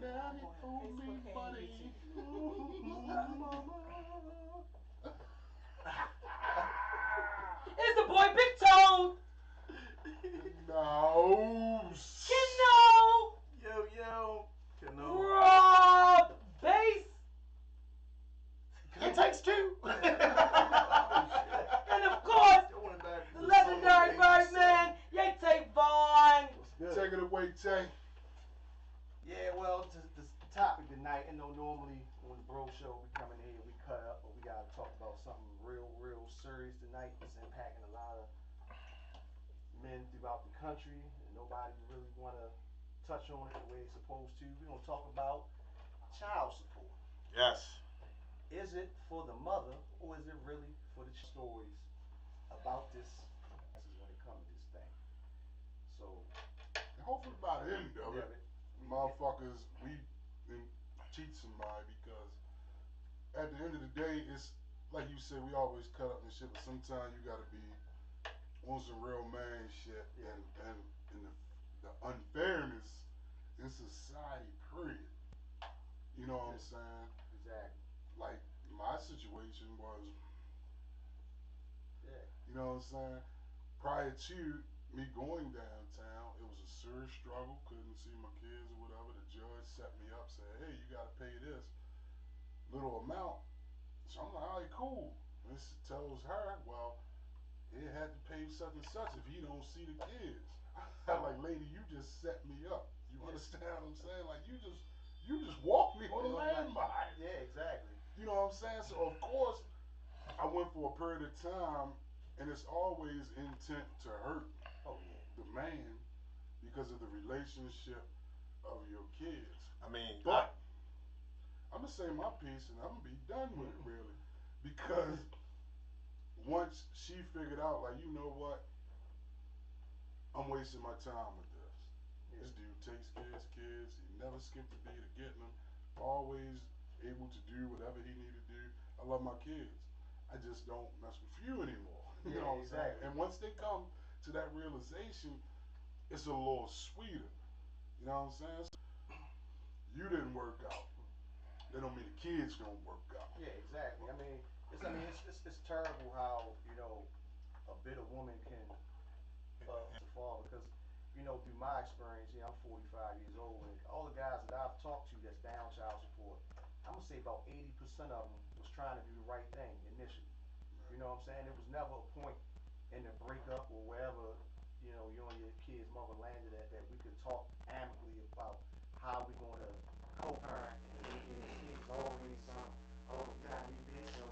down here on me, buddy. Mama. It's the boy Big Toad. No. Keno. Yo. Keno. Rob Bass. It takes two. And of course, the legendary Birdman, Tay Vaughn. Take it away, Tay. Yeah, well, the topic tonight, and normally on the Bro Show, we come in here, we cut up, but we gotta talk about something real serious tonight that's impacting a lot of men throughout the country, and nobody really wanna touch on it the way it's supposed to. We're gonna talk about child support. Yes. Is it for the mother, or is it really for the stories about this when it comes to this thing? So, and hopefully by the end of it, motherfuckers, we didn't cheat somebody, because at the end of the day, it's like you said, we always cut up and shit, but sometimes you gotta be on some real man shit, and the unfairness in society, period. You know what I'm saying? Exactly. Like, my situation was, yeah. You know what I'm saying? Prior to me going downtown, it was a serious struggle. Couldn't see my kids or whatever. The judge set me up, said, "Hey, you got to pay this little amount." So I'm like, "All right, cool." This tells her, "Well, he had to pay such and such if he don't see the kids." I'm like, "Lady, you just set me up. You understand what I'm saying? Like, you just walked me on a landmine." Yeah, exactly. You know what I'm saying? So of course, I went for a period of time, and it's always intent to hurt the man because of the relationship of your kids. I mean, but I'm gonna say my piece, and I'm gonna be done with it, really, because once she figured out, like, you know what, I'm wasting my time with this. This dude takes care of his kids. He never skipped a beat of getting them. Always able to do whatever he needed to do. I love my kids. I just don't mess with you anymore. You know what I'm saying? And once they come to that realization, it's a little sweeter. You know what I'm saying? So, you didn't work out. That don't mean the kids don't work out. Yeah, exactly. I mean, it's terrible how, you know, a bitter woman can fall, because, you know, through my experience, I'm 45 years old, and all the guys that I've talked to that's down child support, I'm gonna say about 80% of them was trying to do the right thing initially. You know what I'm saying? There was never a point in the breakup or wherever, you know, you and your kid's mother landed at, that we could talk amicably about how we going to co-parent. And it's always some, oh, you got me bitch, so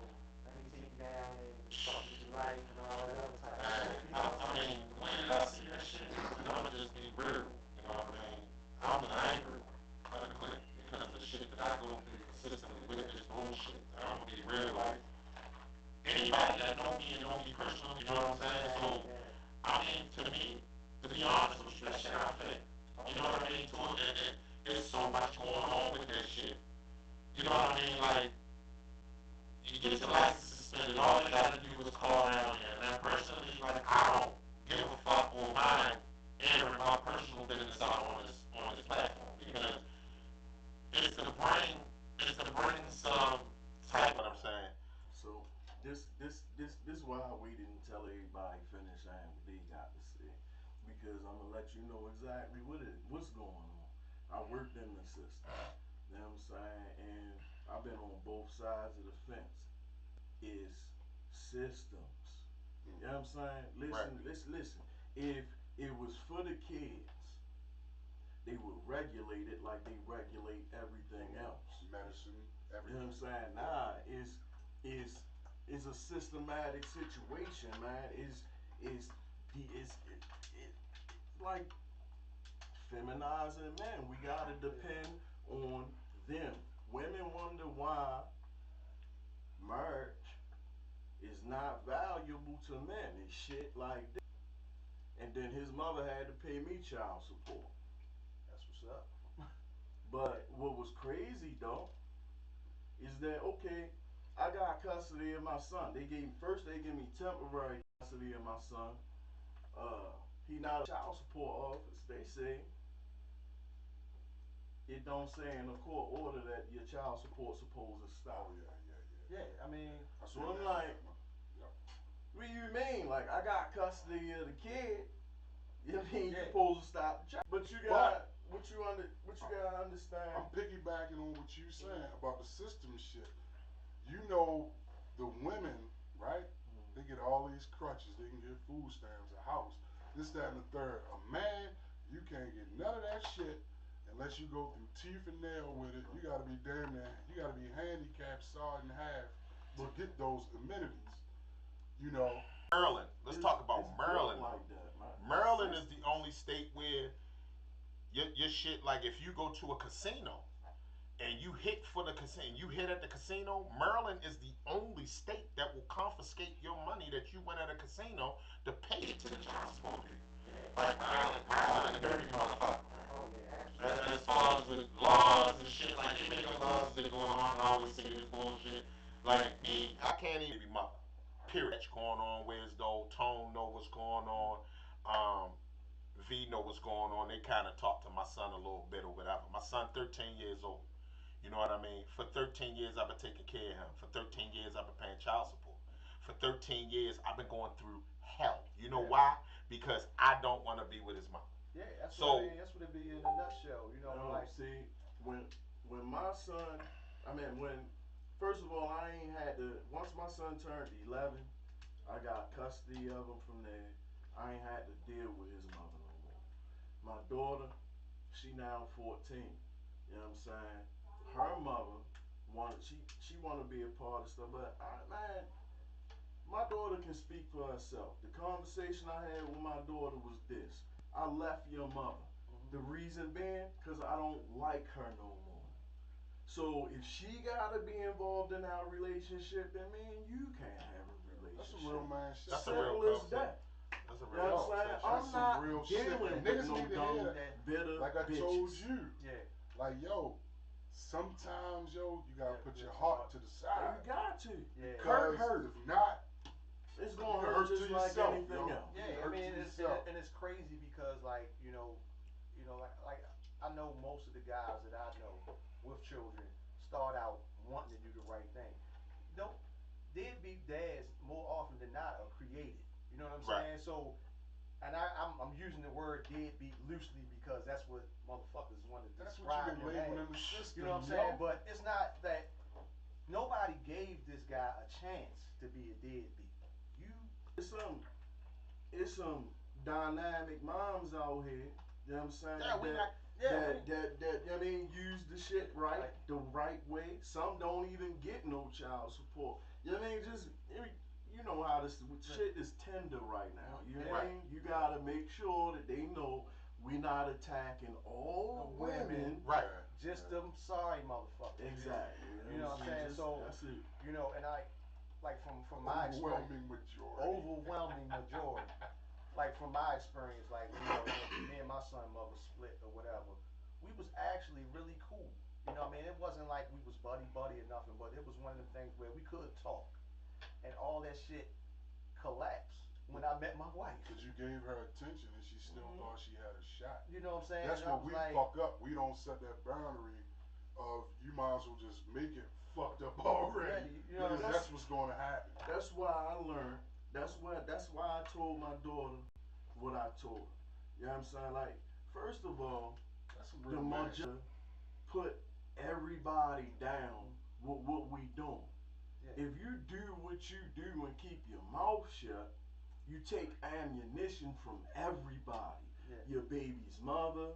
let me take you down and talk to you right and all that other type of stuff. I mean, when did I see that shit? And I'm gonna just be real, you know what I mean? I'm angry quick because of the shit that I go through consistently with this bullshit. I'm gonna be real, like, anybody that know me and know me personally, you know what I'm saying? So, I mean, to me, to be honest with you, that shit I fake. You know what I mean? So, there's so much going on with that shit. You know what I mean? Like, you get your license suspended, all you gotta do is call down here. And personally, like, I don't give a fuck or mind airing my personal business out on this platform, because it's to bring some type. What I'm saying. So this why we didn't tell everybody finish saying what they got to say, because I'm gonna let you know exactly what's going on. I worked in the system, you know what I'm saying, and I've been on both sides of the fence. It's systems. You know what I'm saying? Listen. If it was for the kids, they would regulate it like they regulate everything else. Medicine, everything. You know what I'm saying? Nah, it's a systematic situation, man. It's like feminizing men. We gotta depend on them. Women wonder why marriage is not valuable to men and shit like that. And then his mother had to pay me child support. That's what's up. But what was crazy though is that, okay, I got custody of my son. They gave me temporary custody of my son. He not a child support office. They say it don't say in the court order that your child support supposed to stop. Oh yeah, yeah, yeah. Yeah, I mean, So I'm like, Yep. what do you mean? Like I got custody of the kid. You know what I mean? Yeah. You're supposed to stop the child. But you got what you gotta understand. I'm piggybacking on what you saying about the system shit. You know, the women, right? They get all these crutches. They can get food stamps, a house, this, that, and the third. A man, you can't get none of that shit unless you go through teeth and nail with it. You gotta be damn near, you gotta be handicapped, sawed in half to get those amenities. You know, Maryland. Let's talk about It's Maryland. built like that, man. Maryland is the only state where your shit, like if you go to a casino and you hit for the casino, you hit at the casino, Maryland is the only state that will confiscate your money that you went at a casino to pay it to the child support. Like Maryland, a dirty motherfucker. As far as with laws and shit, like they make laws that are going on, and always say this bullshit. Like me, I can't even be mother. Period. What's going on? Where's the old Tone know what's going on? V know what's going on. They kind of talk to my son a little bit or whatever. My son 13 years old. You know what I mean? For 13 years I've been taking care of him. For 13 years I've been paying child support. For 13 years I've been going through hell. You know why? Because I don't want to be with his mom. yeah, that's So- what I mean. That's what it be in a nutshell. You know, like See, when my son, when first of all, I ain't had to. Once my son turned 11, I got custody of him from there. I ain't had to deal with his mother no more. My daughter, she now 14. You know what I'm saying? Her mother she want to be a part of stuff, but man, my daughter can speak for herself. The conversation I had with my daughter was this: I left your mother. The reason being, cause I don't like her no more. So if she gotta be involved in our relationship, then me and you can't have a relationship. that's some real man shit. That's a Simple real as that. That's a You real know what I'm saying? That's I'm some not real shit. dealing And with niggas no need to dumb, hear that. bitter Like I bitches. told you, yeah, like yo, sometimes yo, you gotta Yeah, put your yeah. heart to the You side. got to. yeah. Because Hurt. if not, It's You gonna can hurt hurt just to like yourself, anything yo. else. Yeah, I hurt mean, to it's, yourself. and it's crazy because, like, like I know most of the guys that I know with children start out wanting to do the right thing. Don't deadbeat dads more often than not are created. You know what I'm Right. saying? So, and I'm using the word deadbeat loosely because that's what motherfuckers want to That's what describe you them can label as. in the system. You know what I'm saying? But it's not that nobody gave this guy a chance to be a deadbeat. You It's some dynamic moms out here. You know what I'm saying? Yeah, we that, not. that you know what I mean, use the shit right, the right way. Some don't even get no child support. You know what I mean? Just you know how this shit is tender right now. You know what I mean? You gotta make sure that they know we not attacking all The women. women. Right. just them sorry motherfuckers. Exactly. You know what I'm saying? Just- So, that's it. You know, and I, like from my experience, Overwhelming majority. overwhelming majority. Like from my experience, like me and my son mother split or whatever. We was actually really cool. You know what I mean? It wasn't like we was buddy or nothing, but it was one of them things where we could talk. And all that shit collapsed when I met my wife. Because you gave her attention and she still thought she had a shot. You know what I'm saying? That's And I what was we like, fuck up. We don't set that boundary of you might as well just make it fucked up already. You know, Because that's what's going to happen. That's why I learned. That's why I told my daughter what I told her. You know what I'm saying? Like, first of all, That's some the real man mother put everybody down with what we doing. Yeah. If you do what you do and keep your mouth shut, you take ammunition from everybody. Yeah. Your baby's mother,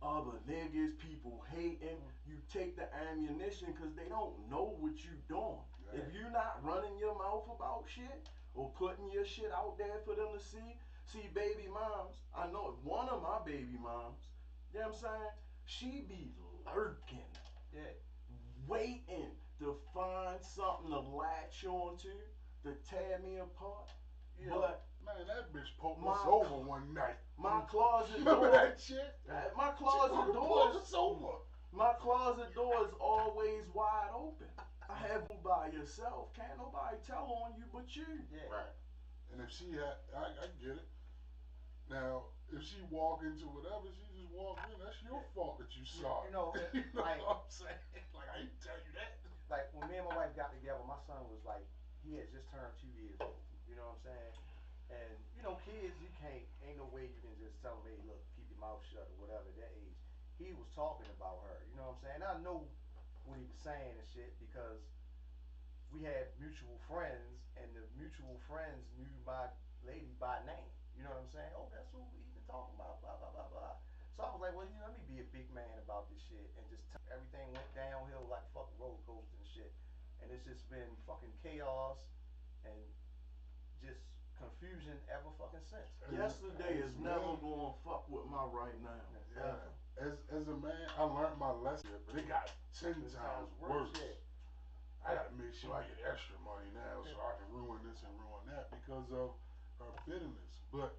other niggas, people hating. You take the ammunition because they don't know what you doing. Right. If you're not running your mouth about shit or putting your shit out there for them to see baby moms. I know one of my baby moms, you know what I'm saying? She be lurking, yeah. waiting to find something to latch onto to tear me apart. Yeah. But Man, that bitch poked My- us over one night. my closet Remember door, that shit? my She closet fucking door pulled is us over. my closet door is always wide open. I have you by yourself. Can't nobody tell on you but you. Yeah. Right. And if she had, I get it. Now, if she walk into whatever, she just walk in. That's your fault that you saw it. You know, You know like, what I'm saying? Like, I didn't tell you that. like when me and my wife got together, my son was like, he had just turned 2 years old. You know what I'm saying? And you know, kids, you can't, ain't no way you can just tell them, hey, look, keep your mouth shut or whatever. At that age, he was talking about her. You know what I'm saying? I know what he was saying and shit because we had mutual friends, and the mutual friends knew my lady by name. You know what I'm saying? Oh, that's who we been talking about, blah blah blah blah. So I was like, well, you know, let me be a big man about this shit, and just everything went downhill like fucking roller coaster and shit, and it's just been fucking chaos and just confusion ever fucking since. Yesterday is never gonna fuck with my right now. Yeah. As a man, I learned my lesson, but it got 10 times worse. Shit. I gotta make sure I get extra money now so I can ruin this and ruin that because of her bitterness. But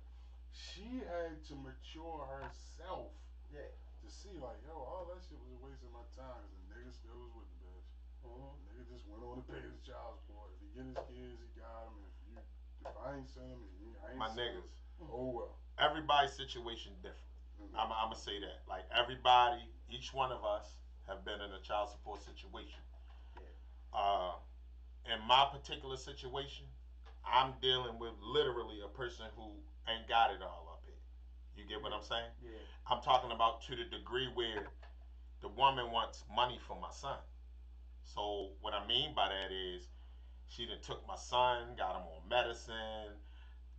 she had to mature herself Yeah. to see like, yo, all that shit was a waste of my time because the nigga still was with the bitch. Mm-hmm. The nigga just went on to pay his child support. If he get his kids, he got them. If I ain't send them, I ain't My send niggas. them. Oh well. Everybody's situation different. Mm-hmm. I'm gonna say that. Like everybody, each one of us have been in a child support situation. In my particular situation, I'm dealing with literally a person who ain't got it all up here. You get what I'm saying? Yeah. I'm talking about to the degree where the woman wants money for my son. So what I mean by that is she done took my son, got him on medicine,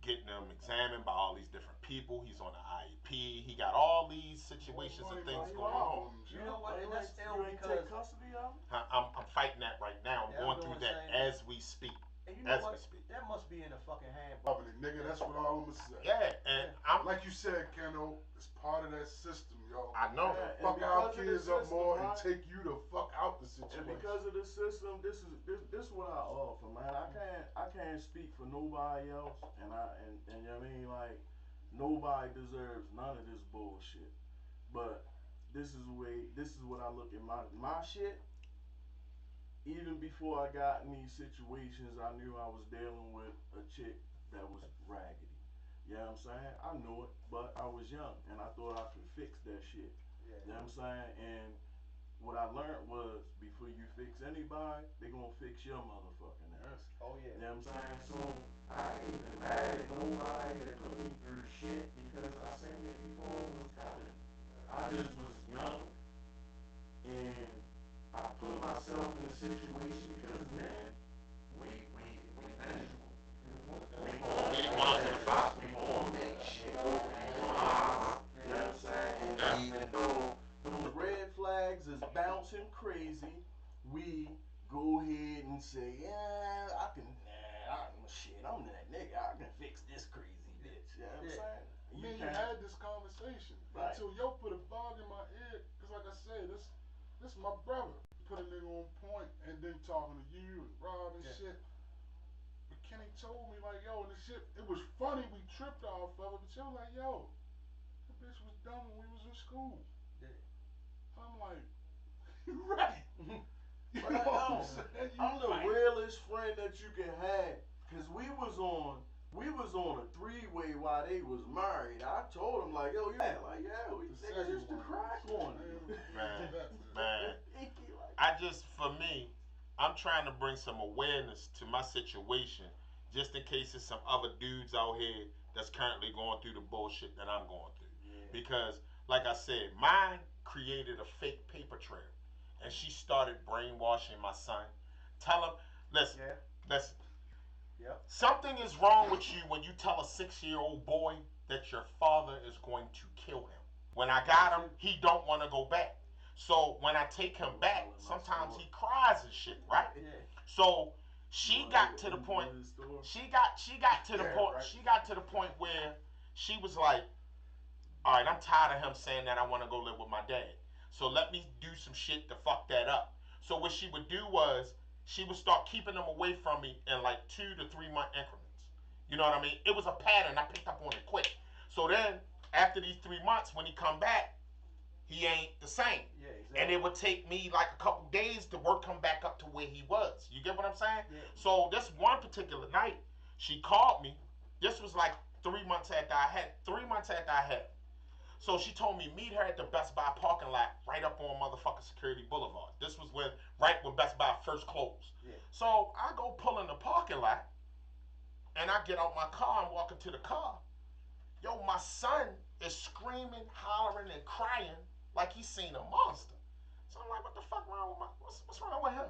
getting him examined by all these different people. He's on the IEP. He got all these situations and things going on. You know what? And that's You ill ain't because take custody of him? I'm fighting that right now. I'm Yeah, going I'm through doing that the same. as we speak. and you know As we what? speak. That must be in the fucking handbook. Loving it, nigga. That's what all I'm gonna say. Yeah, and I'm Like you said, Keno, it's part of that system, yo. I know. Yeah, and Fuck our because of the kids up system, more right? and take you the fuck out the And situation. because of the system, this is what I offer, man. I can't speak for nobody else, and you know what I mean, like nobody deserves none of this bullshit. But this is what I look at my shit. Even before I got in these situations, I knew I was dealing with a chick that was raggedy. You know what I'm saying? I knew it, but I was young and I thought I could fix that shit. Yeah. You know what I'm saying? And what I learned was before you fix anybody, they gonna fix your motherfucking ass. Oh yeah. You know what I'm saying? So I ain't even mad at nobody that put me through shit because I said it before it was coming. I just was young and I put myself in a situation because man, we manageable. We all in the box, we all make shit. You know what I'm saying? And even though Those red flags is bouncing crazy, we go ahead and say, yeah, shit, I'm that nigga. I can fix this crazy bitch. You know what I'm Yeah. saying? Me and you had this conversation Right. until yo put a bug in my ear. Cause like I said, this my brother. Put a nigga on point and then talking to you and Rob and Yeah. shit. But Kenny told me like, yo, the shit. It was funny we tripped off of it, but she was like, yo, that bitch was dumb when we was in school. Yeah. I'm like, you right. You But know what I'm saying? You I'm the right. realest friend that you can have. Cause we was on a three-way while they was married. I told him like, yo, yeah, we The niggas used to second crack one. on you. Man. I just, for me, I'm trying to bring some awareness to my situation just in case there's some other dudes out here that's currently going through the bullshit that I'm going through. Yeah. Because, like I said, mine created a fake paper trail. And she started brainwashing my son. Tell him, listen, Yeah. listen. Yep. Something is wrong with you when you tell a 6-year-old boy that your father is going to kill him. When I got him, he don't want to go back. So when I take him back, sometimes he cries and shit, right? Yeah. So she got to the point. She got to the point. right. She got to the point where she was like, "All right, I'm tired of him saying that I want to go live with my dad. So let me do some shit to fuck that up." So what she would do was she would start keeping them away from me in like 2 to 3 month increments. You know what I mean? It was a pattern. I picked up on it quick. So then after these 3 months, when he come back, he ain't the same. Yeah, exactly. And it would take me like a couple days to work him back up to where he was. You get what I'm saying? Yeah. So this one particular night, she called me. This was like 3 months after I had 3 months after I had. So she told me meet her at the Best Buy parking lot right up on motherfucking Security Boulevard. This was when right when Best Buy first closed. Yeah. So I go pull in the parking lot and I get out my car and walk into the car. Yo, my son is screaming, hollering, and crying like he's seen a monster. So I'm like, what the fuck wrong with what's wrong with him?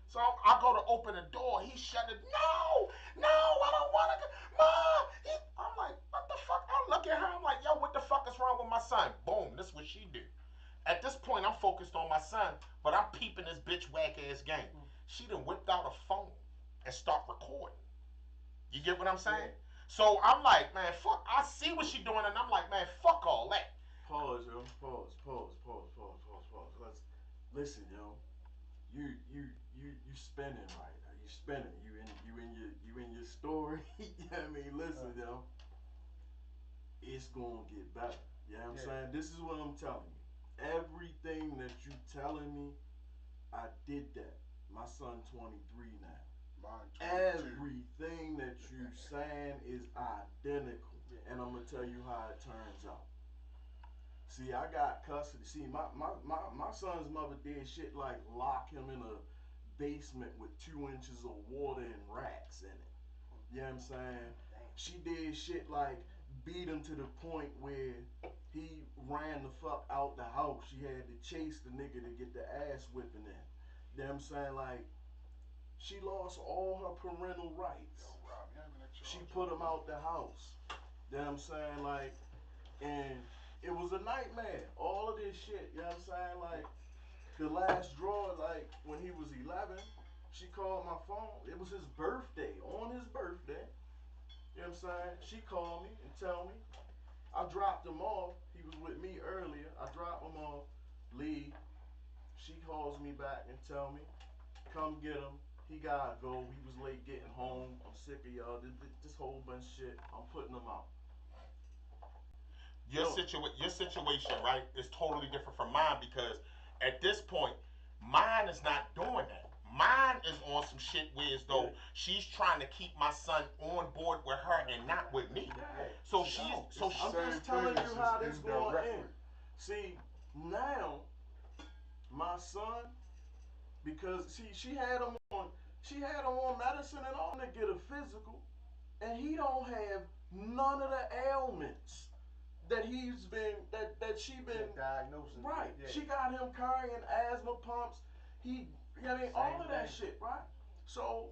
So I go to open the door. He shut it. No, no, I don't want to. Mom, I'm like, what the fuck? I look at her. I'm like, yo, what the fuck is wrong with my son? Boom, this is what she do. At this point, I'm focused on my son, but I'm peeping this bitch whack ass game. She done whipped out a phone and start recording. You get what I'm saying? Yeah. So I'm like, man, fuck. I see what she doing, and I'm like, man, fuck all that. Pause, yo. Pause. Let's listen, yo. You spinning right now. You spinning. You in your story. You know what I mean? Listen, yo. It's gonna get better. You know what I'm saying? This is what I'm telling you. Everything that you telling me, I did that. My son 23 now. Mine 22. Everything that you saying is identical. And I'm gonna tell you how it turns out. See, I got custody. See, my son's mother did shit like lock him in a basement with 2 inches of water and rats in it. You know what I'm saying? She did shit like beat him to the point where he ran the fuck out the house. She had to chase the nigga to get the ass whipping in. You know what I'm saying? Like, she lost all her parental rights. Yo, Rob, you having that She charge put up, him man? out the house. You know what I'm saying? Like, and it was a nightmare. All of this shit, you know what I'm saying? Like, the last draw, like, when he was 11, she called my phone. It was his birthday, on his birthday. You know what I'm saying? She called me and tell me. I dropped him off. He was with me earlier. I dropped him off, leave. She calls me back and tell me, come get him. He gotta go. He was late getting home. I'm sick of y'all. This whole bunch of shit. I'm putting him out. Your situation, right, is totally different from mine because at this point, mine is not doing that. Mine is on some shit where as though she's trying to keep my son on board with her and not with me. So she's I'm just telling you how this going in. See, now my son, because she had him on medicine and all to get a physical, and he don't have none of the ailments that she been diagnosing. right. Yeah. She got him carrying asthma pumps. He, you know what I mean, all of that shit, right? So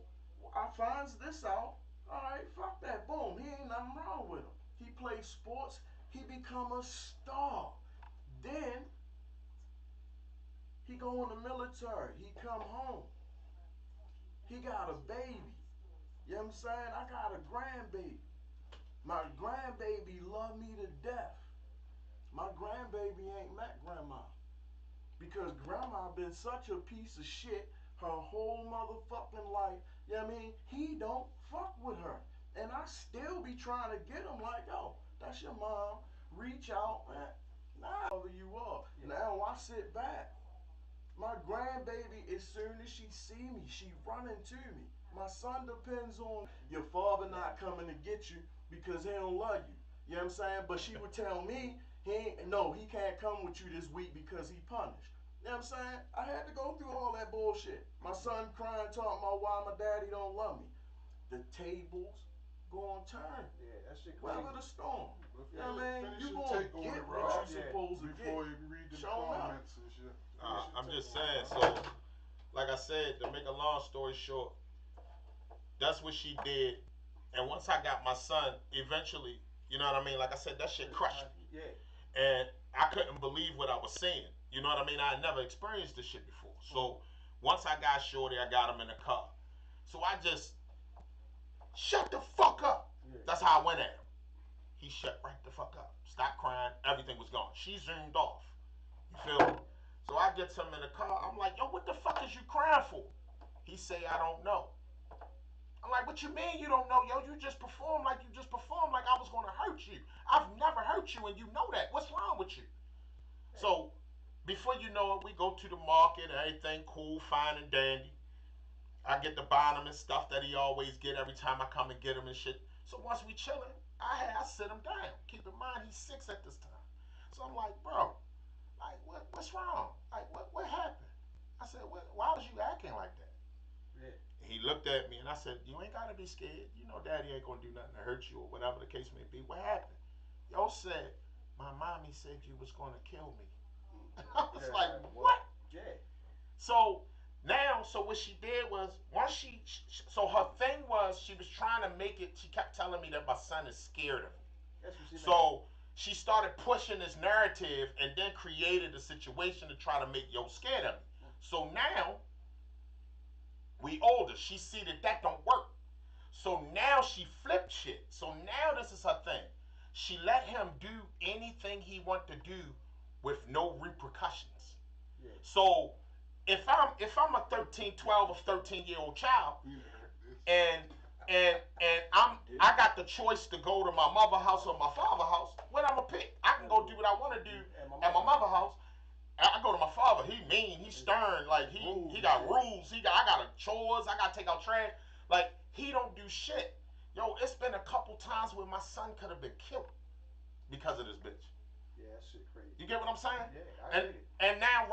I finds this out. All right, fuck that. Boom. He ain't nothing wrong with him. He plays sports. He become a star. Then he go in the military. He come home. He got a baby. You know what I'm saying? I got a grandbaby. My grandbaby love me to death. My grandbaby ain't met grandma. Because grandma been such a piece of shit her whole motherfucking life. You know what I mean? He don't fuck with her. And I still be trying to get him like, yo, that's your mom. Reach out, man. Nah, whoever you are. Yeah. Now I sit back. My grandbaby, as soon as she see me, she running to me. My son depends on your father not coming to get you because he don't love you. You know what I'm saying? But she would tell me, he can't come with you this week because he punished. You know what I'm saying? I had to go through all that bullshit. My son crying, talking about why my daddy don't love me. The tables gonna turn. Yeah, that shit crazy. Weather the storm. But You know what I mean? finish You your gonna take on get it, what Rob, you supposed to before get. you read the Show up. comments and shit. I'm just saying. So, like I said, to make a long story short, that's what she did. And once I got my son, eventually, you know what I mean? Like I said, that shit crushed me. Yeah. And I couldn't believe what I was seeing. You know what I mean? I had never experienced this shit before. So once I got Shorty, I got him in the car. So I just shut the fuck up. Yeah. That's how I went at him. He shut right the fuck up. Stopped crying. Everything was gone. She zoomed off. You feel me? So I get him in the car. I'm like, yo, what the fuck is you crying for? He say, I don't know. I'm like, what you mean you don't know, yo? You just performed like I was gonna hurt you. I've never hurt you and you know that. What's wrong with you? So before you know it, we go to the market, everything cool, fine and dandy. I get the bottom and stuff that he always get every time I come and get him and shit. So once we chilling, I sit him down. Keep in mind he's 6 at this time. So I'm like, bro, like what's wrong? Like what happened? I said, why was you acting like that? Yeah. He looked at me and I said, you ain't gotta be scared. You know daddy ain't gonna do nothing to hurt you or whatever the case may be. What happened? Yo said, my mommy said you was gonna kill me. I was Yeah, like, what? Yeah. So now, so what she did was, once so her thing was, she was trying to make it, she kept telling me that my son is scared of me. That's what she meant. So she started pushing this narrative and then created a situation to try to make yo scared of me. So now, we older, she see that don't work. So now she flipped shit. So now this is her thing. She let him do anything he want to do with no repercussions. Yeah. So if I'm a 13, 12 or 13-year-old child, and I got the choice to go to my mother house or my father house, what I'm gonna pick? I can go do what I want to do at my mother house. I go to my father. He mean. He stern. Like he got rules. I got chores. I gotta take out trash. Like he don't do shit. Yo, it's been a couple times where my son could have been killed because of this bitch. Yeah, that shit crazy. You get what I'm saying? Yeah, I get it. And now,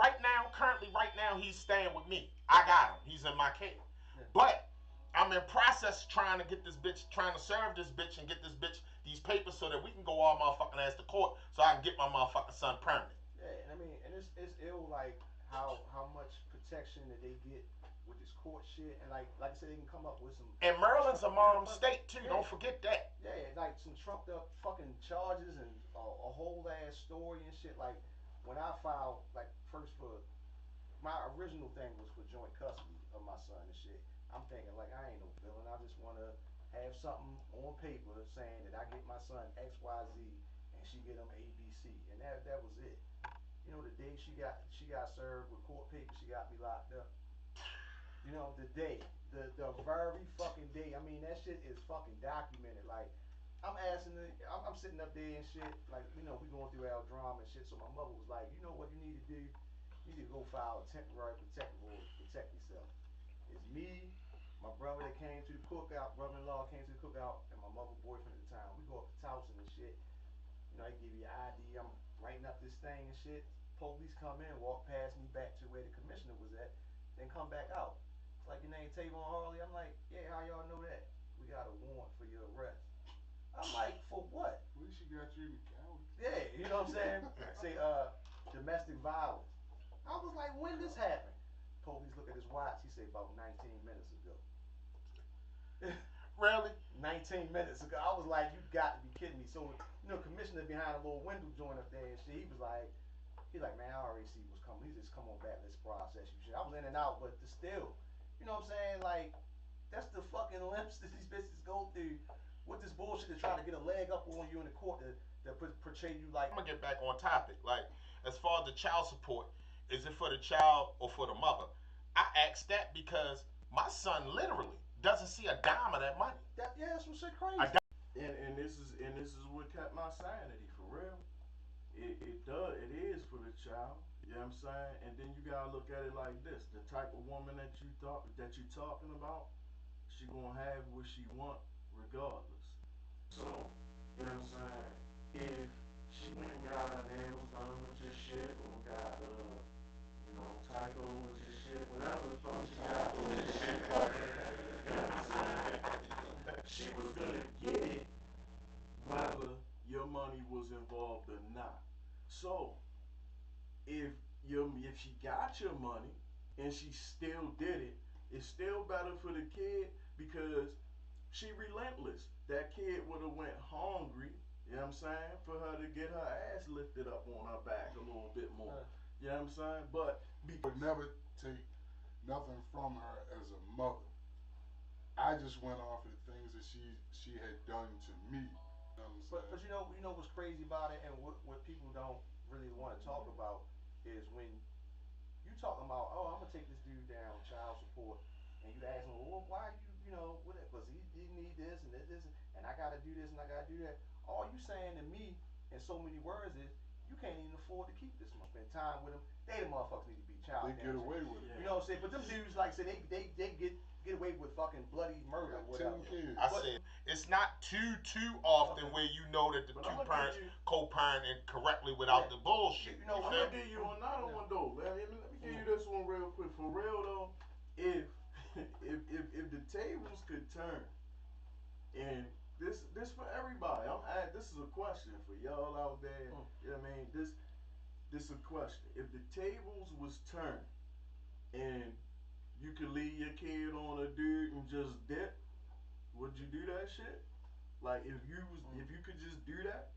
currently right now, he's staying with me. I got him. He's in my care. Yeah. But I'm in process trying to get this bitch, trying to serve this bitch and get this bitch these papers so that we can go all motherfucking ass to court so I can get my motherfucking son permanent. Yeah, and I mean, and it's ill like how much protection that they get with this court shit, and like I said, they can come up with some. And Maryland's a mom state too. Yeah. Don't forget that. Yeah, like some trumped up fucking charges and a whole ass story and shit. Like when I filed, like first for my original thing was for joint custody of my son and shit. I'm thinking like I ain't no villain. I just want to have something on paper saying that I get my son X Y Z and she get him A B C, and that was it. You know, the day she got served with court papers, she got me locked up. You know, the day, the very fucking day. I mean, that shit is fucking documented. Like, I'm sitting up there and shit. Like, you know, we going through our drama and shit. So my mother was like, you know what you need to do? You need to go file a temporary protective order to protect yourself. It's me, my brother that came to the cookout, brother-in-law came to the cookout, and my mother boyfriend at the time. We go up to Towson and shit. You know, they give you your ID. I'm writing up this thing and shit. Police come in, walk past me back to where the commissioner was at, then come back out. It's like, your name Tavon Harley? I'm like, yeah, how y'all know that? We got a warrant for your arrest. I'm like, for what? At least she got you in the county. Yeah, you know what I'm saying? Say, domestic violence. I was like, when this happened? Police look at his watch, he said about 19 minutes ago. Really? 19 minutes ago. I was like, you got to be kidding me. So, you know, commissioner behind a little window joint up there and shit, he was like, man, I already see what's coming. He just come on back, let's process you shit. I was in and out, but still, you know what I'm saying? Like, that's the fucking limps that these bitches go through with this bullshit to try to get a leg up on you in the court to portray you like. I'm gonna get back on topic. Like, as far as the child support, is it for the child or for the mother? I asked that because my son literally doesn't see a dime of that money. That's some shit crazy. And this is what kept my sanity for real. It is for the child. You know what I'm saying? And then you gotta look at it like this: the type of woman that you talking about, she gonna have what she want regardless. So, you know what I'm saying? If she went and got her nails done with your shit, or got you know, Tyco with your shit, whatever the fuck she got with your shit, you know what I'm saying? She was gonna get it whether your money was involved or not. So, if she got your money and she still did it, it's still better for the kid because she relentless. That kid would have went hungry, you know what I'm saying, for her to get her ass lifted up on her back a little bit more. You know what I'm saying? But would never take nothing from her as a mother. I just went off of the things that she had done to me. You know what I'm saying? But you know what's crazy about it, and what people don't really want to talk about is when you talking about, oh, I'm gonna take this dude down with child support, and you ask him, well, why you know, because he need this and this, and I gotta do this and I gotta do that. All you saying to me in so many words is, you can't even afford to keep this much. Spend time with them. They the motherfuckers need to be child. They get away with it. You know what I'm saying? But them dudes, like I said, they get get away with fucking bloody murder or whatever. 10 kids. I said it's not too often where you know that the But two I'ma parents give you- co-parenting correctly without the bullshit. You know, I'm feel gonna me? give you another one though. Let me give you this one real quick. For real though, if if the tables could turn, and this for everybody. This is a question for y'all out there. You know what I mean? This is a question. If the tables was turned and you could leave your kid on a dude and just dip, would you do that shit? Like if you could just do that,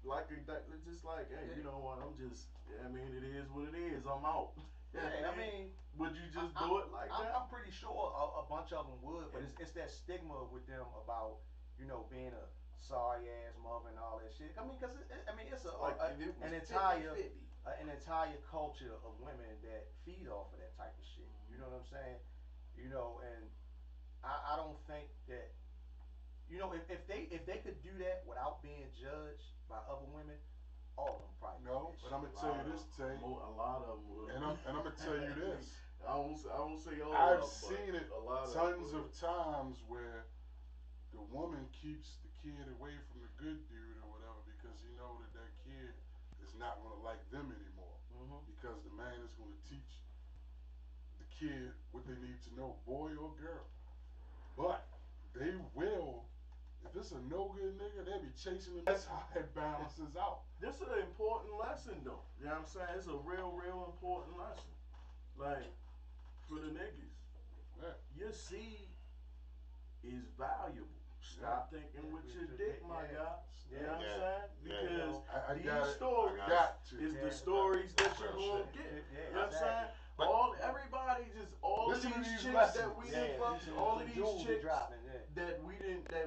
just like, hey, you know what? I'm just, I mean, it is what it is. I'm out. Yeah, I mean, would you just do it like that? I'm pretty sure a bunch of them would, but it's that stigma with them about, you know, being a sorry ass mother and all that shit. I mean, cause it's Like, an entire culture of women that feed off of that type of shit. You know what I'm saying? You know, and I don't think that, you know, if they could do that without being judged by other women, all of them probably. No, but I'm gonna tell you this, Tay. A lot of them would. And I'm gonna tell you this. I won't say all I've of them, seen it a lot tons of of times where the woman keeps the kid away from the good dude or whatever because you know that kid is not gonna like them anymore because the man is gonna teach the kid what they need to know, boy or girl. But they will. If it's a no good nigga, they'll be chasing him. That's how it balances out. This is an important lesson though. You know what I'm saying? It's a real important lesson. Like, for the niggas. Yeah. Your seed is valuable. Stop thinking with your dick, my guy. You know what I'm saying? Because I these stories is the stories that you're gonna get. You know what I'm saying? Everybody just all Listen of to these these chicks that lessons. we done fucked, all of these chicks that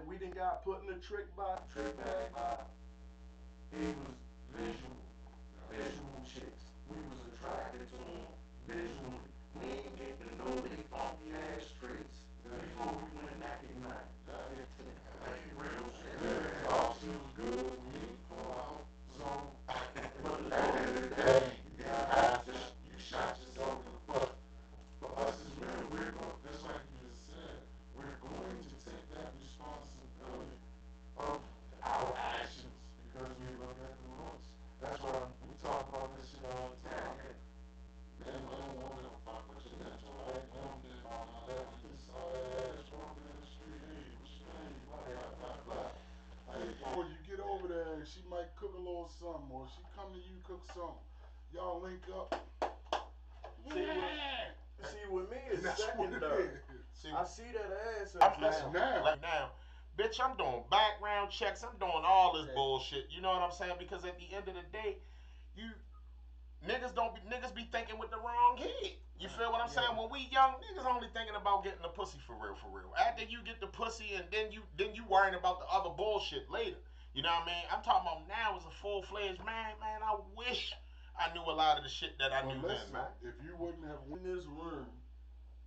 we done got put in the trick bag by. It was visual chicks. We was attracted to them visually. We ain't get to know they funky ass traits before we went naked night. Real shit. All she was good when you pull out. So, but at the end of the day, you shot yourself in the foot. For us as men, we're going, just like you just said, we're going to take that responsibility of our actions because we look at the roots. That's why we talk about this shit all the time. Men, women, women don't fuck with your mental, right? They don't care about all that. We just saw that ass walking in the street. Hey, what you mean? Blah, blah, blah, blah. Or you get over there and she might cook a little something, or she come to you cook something. Y'all link up. See, with me, it's That's what it secondary. is. I see that ass. That's now. Bitch, I'm doing background checks. I'm doing all this bullshit. You know what I'm saying? Because at the end of the day, niggas be thinking with the wrong head. You feel what I'm saying? When we young, niggas only thinking about getting the pussy for real. After you get the pussy and then you worrying about the other bullshit later. You know what I mean? I'm talking about now as a full-fledged man, I wish I knew a lot of the shit that I knew then, man. If you wouldn't have In this room,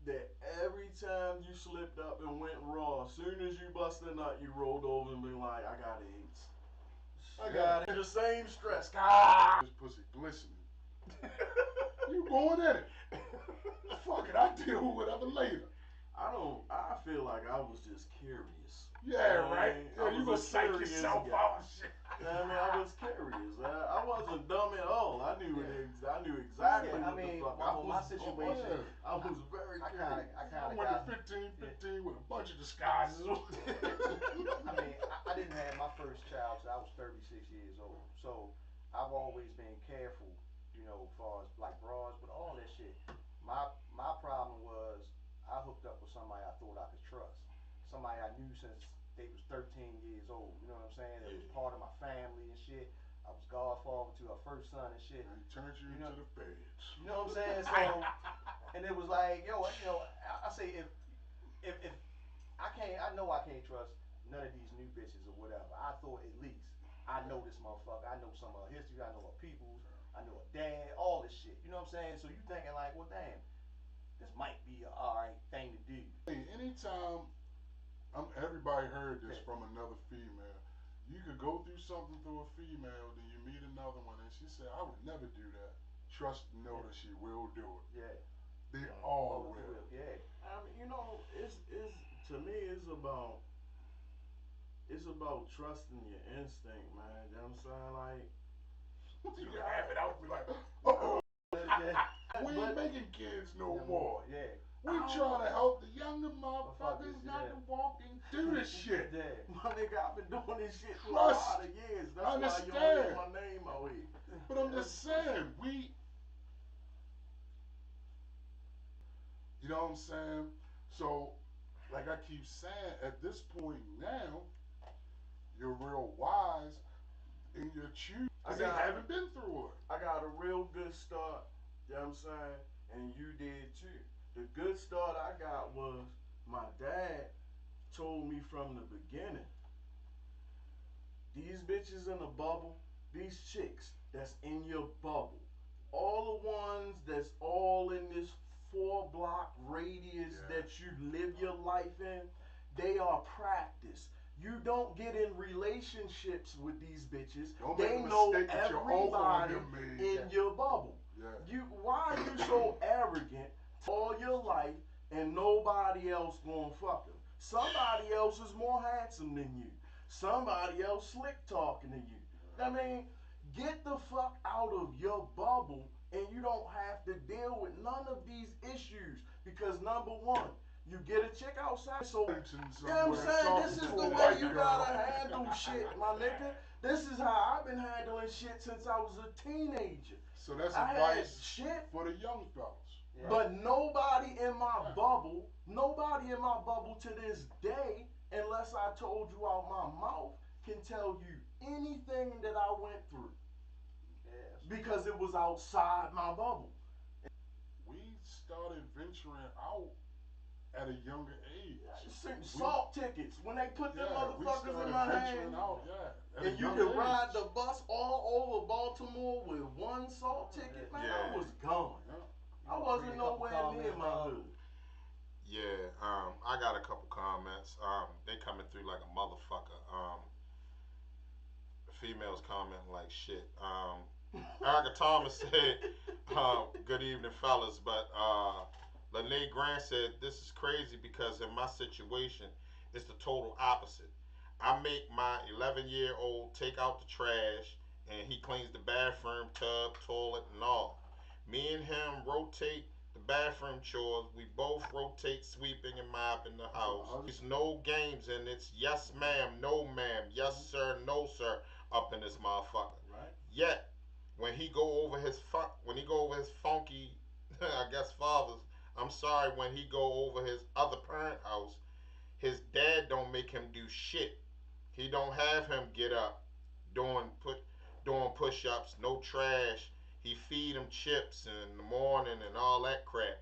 that every time you slipped up and went raw, as soon as you busted a nut, you rolled over and been like, I got AIDS. I got it. The same stress. this pussy glistening, you going in it. Fuck it, I'll deal with whatever later. I feel like I was just curious. Yeah, right. I You was gonna a psych curious yourself guy. out and shit. I mean, I was curious. I wasn't dumb at all. I knew exactly Yeah, I what mean, the fuck. my situation, I was very curious. I went to 15 with a bunch of disguises. I mean, I didn't have my first child till I was 36 years old. So I've always been careful, you know, as far as like bras, but all that shit. My problem was I hooked up with somebody I thought I could trust. Somebody I knew since they was 13 years old. You know what I'm saying? That was part of my family and shit. I was godfather to her first son and shit. And turned you into the feds. You know what I'm saying? So, and it was like, yo, you know, I say if I know I can't trust none of these new bitches or whatever. I thought at least I know this motherfucker. I know some of her history. I know her peoples. I know her dad. All this shit. You know what I'm saying? So you thinking like, well, damn, this might be a alright thing to do. Hey, anytime everybody heard this from another female. You could go through something through a female, then you meet another one, and she said, "I would never do that." Trust, know that she will do it. Yeah. They all will. Yeah. I mean, you know, it's to me, it's about trusting your instinct, man. You know what I'm saying? Like, You can have it out and be like, oh, yeah. we ain't making kids no more. Yeah. We trying to help the younger motherfuckers not to walk and do this shit. Yeah. My nigga, I've been doing this shit for Plus, a lot of years. That's I why you understand. don't hear my name out here. But I'm just saying, you know what I'm saying? So, like I keep saying, at this point now, you're real wise in your choose. Because they haven't been through it. I got a real good start, you know what I'm saying? And you did too. The good start I got was my dad told me from the beginning, these bitches in the bubble, these chicks that's in your bubble, all the ones that's all in this 4-block radius that you live your life in, they are practice. You don't get in relationships with these bitches. Don't they make a know mistake that your uncle everybody and them made. in your bubble. Yeah. Why are you so arrogant all your life and nobody else gonna fuck him? Somebody else is more handsome than you. Somebody else slick talking to you. I mean, get the fuck out of your bubble and you don't have to deal with none of these issues because number one, you get a chick outside, so you know what I'm saying? This is the way you gotta handle shit, my nigga. This is how I've been handling shit since I was a teenager. So that's I advice had shit, for the young fellas. Yeah. but nobody in my bubble to this day, unless I told you out my mouth, can tell you anything that I went through. Yes. Because it was outside my bubble. We started venturing out at a younger age. Salt tickets. When they put them we motherfuckers started in my venturing hand, out, at a and you young could age. ride the bus all over Baltimore with one salt ticket, man, Yeah. I was gone. Yeah. I wasn't nowhere near my hood. Yeah, I got a couple comments. They coming through like a motherfucker. Females commenting like shit. Erica Thomas said, good evening, fellas, but Lene Grant said, this is crazy because in my situation, it's the total opposite. I make my 11-year-old take out the trash, and he cleans the bathroom, tub, toilet, and all. Me and him rotate the bathroom chores. We both rotate sweeping and mopping the house. There's no games, and it's yes ma'am, no ma'am, yes sir, no sir, up in this motherfucker. Right. Yet, when he go over his funky, I guess fathers. I'm sorry, when he go over his other parent house, his dad don't make him do shit. He don't have him get up, doing push-ups, no trash. He feed him chips in the morning and all that crap.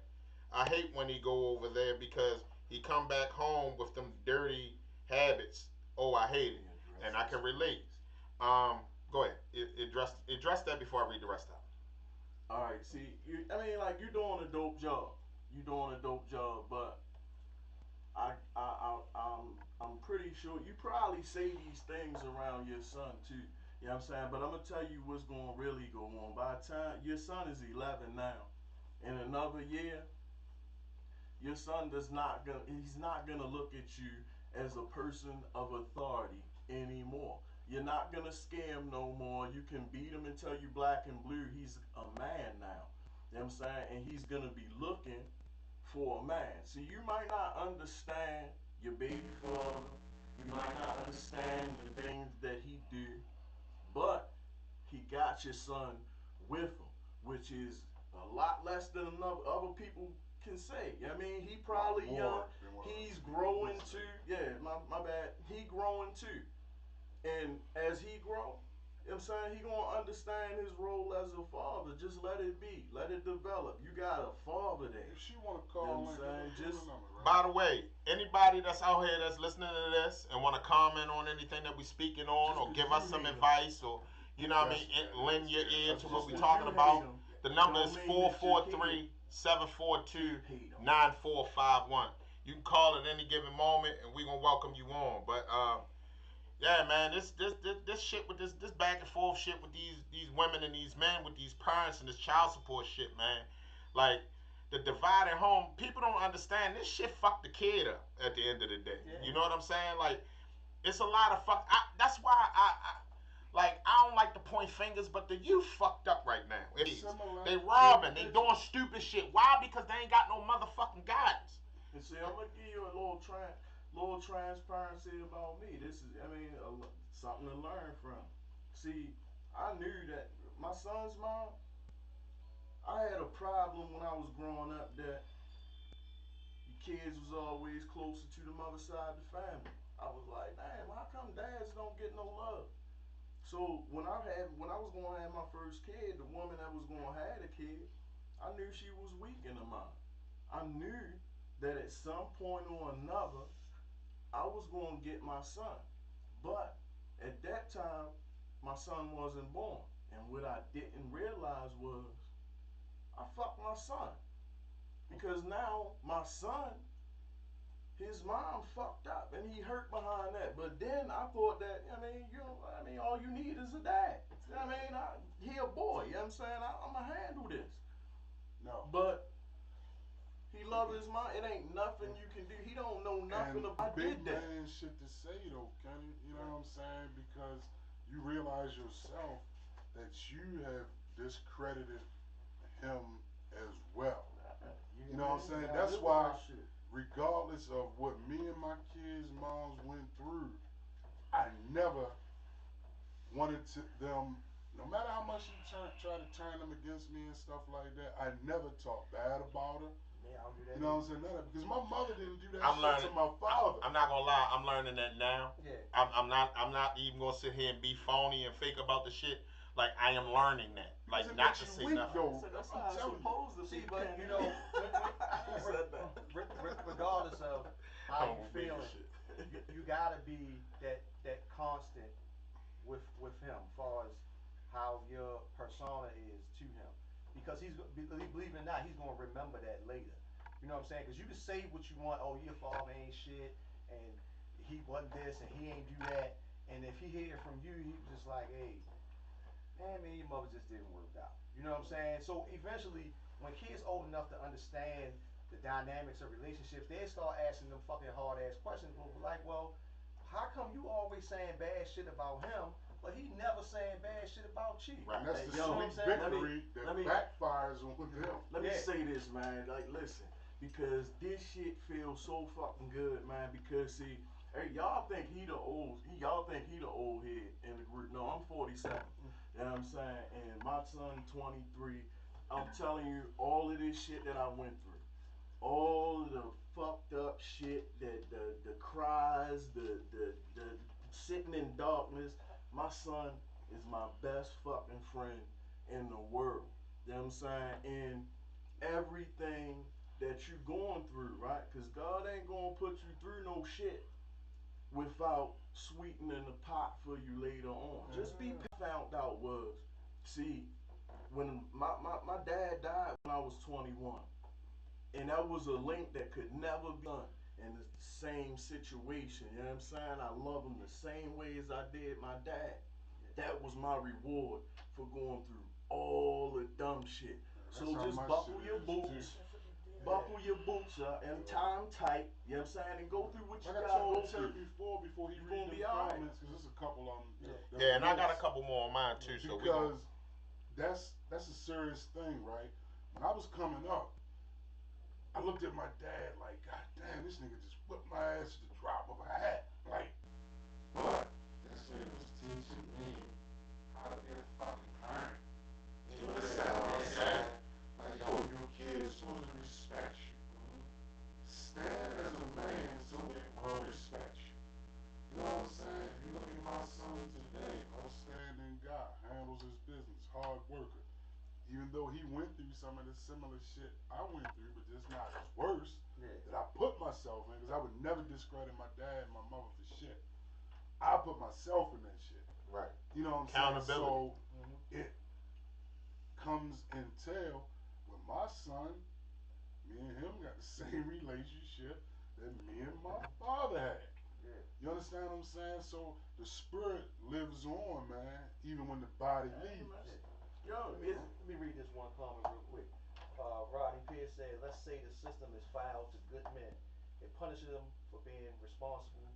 I hate when he go over there because he come back home with them dirty habits. Oh, I hate it, and I can relate. Go ahead. Address that before I read the rest of it. All right. See, you're doing a dope job. You're doing a dope job, but I'm pretty sure you probably say these things around your son too. You know what I'm saying? But I'm gonna tell you what's gonna really go on. By the time your son is 11 now, in another year, your son he's not gonna look at you as a person of authority anymore. You're not gonna scare him no more. You can beat him and tell you black and blue. He's a man now. You know what I'm saying? And he's gonna be looking for a man. So you might not understand your baby father. You might not understand the things that he do, but he got your son with him, which is a lot less than other people can say. You know what I mean? He probably young. He's growing too. Yeah, my bad. He growing too. And as he grow, you know what I'm saying, he gonna understand his role as a father. Just let it be. Let it develop. You got a father there. If she wanna call, you know what I'm saying? Just by the way, anybody that's out here that's listening to this and want to comment on anything that we speaking on, or give us some advice, or you know what I mean, lend your ear to what we talking about, the number is 443-742-9451. You can call at any given moment, and we gonna welcome you on. But yeah, man, this shit with this back and forth shit with these women and these men with these parents and this child support shit, man. Like the divide at home, people don't understand this shit fucked the kid up at the end of the day. Yeah. You know what I'm saying? Like, it's a lot of fuck. That's why I don't like to point fingers, but the youth fucked up right now. They robbing, they doing stupid shit. Why? Because they ain't got no motherfucking guidance. And see, I'm gonna give you a little transparency about me. This is, I mean, something to learn from. See, I knew that my son's mom. I had a problem when I was growing up that the kids was always closer to the mother side of the family. I was like, damn, how come dads don't get no love? So when I was gonna have my first kid, the woman that was gonna have the kid, I knew she was weak in the mind. I knew that at some point or another, I was gonna get my son. But at that time, my son wasn't born. And what I didn't realize was I fucked my son. Because now my son, his mom fucked up and he hurt behind that. But then I thought that, all you need is a dad. He a boy, you know what I'm saying? I'm going to handle this. No. But he loves his mom. It ain't nothing you can do. He don't know nothing about big that. man shit to say though, Kenny. You know what I'm saying? Because you realize yourself that you have discredited him as well. You know what I'm saying? That's why, regardless of what me and my kids' moms went through, I never wanted to them. No matter how much you try to turn them against me and stuff like that, I never talked bad about her. Yeah, I'll do that. You know what I'm saying? Because my mother didn't do that I'm shit learning. to my father. I'm not gonna lie. I'm learning that now. Yeah. I'm not even gonna sit here and be phony and fake about the shit. Like, I am learning that. Like, It not makes to you say weak, nothing. though. So that's I'm how it's telling you. supposed to be. See, but you know, Who said that? regardless of how you Don't believe feeling, shit. you gotta be that constant with him, as far as how your persona is to him, because believe it or not, he's gonna remember that later. You know what I'm saying? Because you can say what you want. Oh, your father ain't shit, and he wasn't this, and he ain't do that. And if he hear it from you, he was just like, hey, man, your mother just didn't work out. You know what I'm saying? So eventually, when kids old enough to understand the dynamics of relationships, they start asking them fucking hard ass questions. Like, well, how come you always saying bad shit about him, but he never saying bad shit about you? Right. And that's the Yo, sweet let victory that backfires on them. Let me Yeah. say this, man. Like, listen, because this shit feels so fucking good, man. Because see, hey, y'all think he the old head in the group. No, I'm 47. You know what I'm saying? And my son 23. I'm telling you, all of this shit that I went through, all of the fucked up shit, the cries, the sitting in darkness. My son is my best fucking friend in the world. You know what I'm saying? And everything that you going through, right? Because God ain't gonna put you through no shit without sweetening the pot for you later on. Just be found out was, see, when my dad died when I was 21, and that was a link that could never be done in the same situation. You know what I'm saying? I love him the same way as I did my dad. That was my reward for going through all the dumb shit. That's So how just my buckle shit your is, boots. too. Buckle your boots up and tie them tight. You know what I'm saying? And go through what you Like I gotta go told through. Ted before he You read gonna them be all right. comments, because there's a couple of them. Yeah, and I got a couple more on mine too. So we Because that's a serious thing, right? When I was coming up, I looked at my dad like, God damn, this nigga just whipped my ass to the drop of a hat. Like, But this shit was teaching me how to be a fucking parent. You understand what I'm saying? Like, yo, your kids supposed to respect you. Stand as a man so they will respect you. You know what I'm saying? If you look at my son today, outstanding guy, handles his business, hard worker. Even though he went through some of the similar shit I went through, but just not as worse, that I put myself in, because I would never discredit my dad and my mother for shit. I put myself in that shit. right. You know what I'm saying? Accountability. So it comes in tail with my son. Me and him got the same relationship that me and my father had. Yeah. You understand what I'm saying? So the spirit lives on, man, even when the body leaves. Yo, let me read this one comment real quick. Rodney Pierce said, let's say the system is foul to good men. It punishes them for being responsible.